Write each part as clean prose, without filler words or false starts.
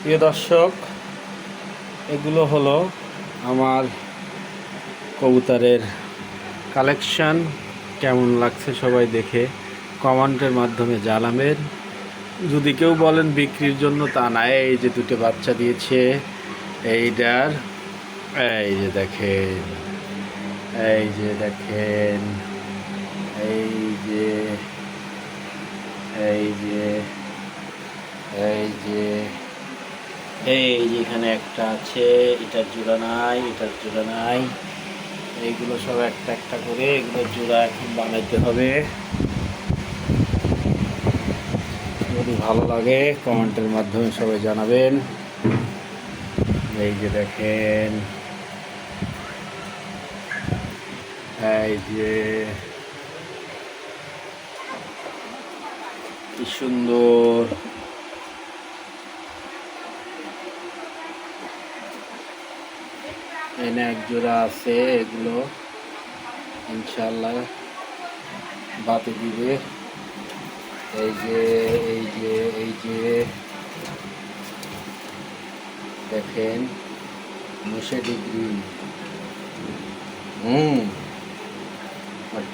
প্রিয় দর্শক, এগুলো হলো আমার কবুতরের কালেকশন। কেমন লাগছে সবাই দেখে কমেন্টের মাধ্যমে জানাবেন। যদি কেউ বলেন বিক্রির জন্য, তা না। এই যে দুটো বাচ্চা দিয়েছে এইটার, এই যে দেখেন, এই যে দেখেন, এই যে এই যে এই যে এই যে এখানে একটা আছে, এটার জোড়া নাই, এটার জোড়া নাই। এইগুলো সব একটা একটা করে এগুলো জোড়া এখন বানাইতে হবে। যদি ভালো লাগে কমেন্টের মাধ্যমে সবাই জানাবেন। এই যে দেখেন, এই যে কি সুন্দর। এনে এক জোড়া আছে, এগুলো ইনশাল্লাহ বাতি দিবে। এই যে এই যে এই যে দেখেন, 9 ডিগ্রি।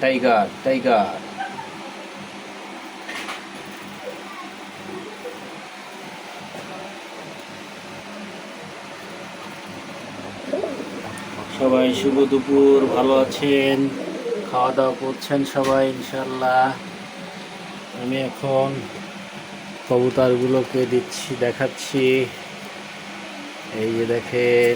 Tiger tiger. সবাই শুভ দুপুর, ভালো আছেন? খাওয়া দাওয়া করছেন সবাই ইনশাল্লাহ। আমি এখন কবুতরগুলোকে দেখাচ্ছি। এই যে দেখেন,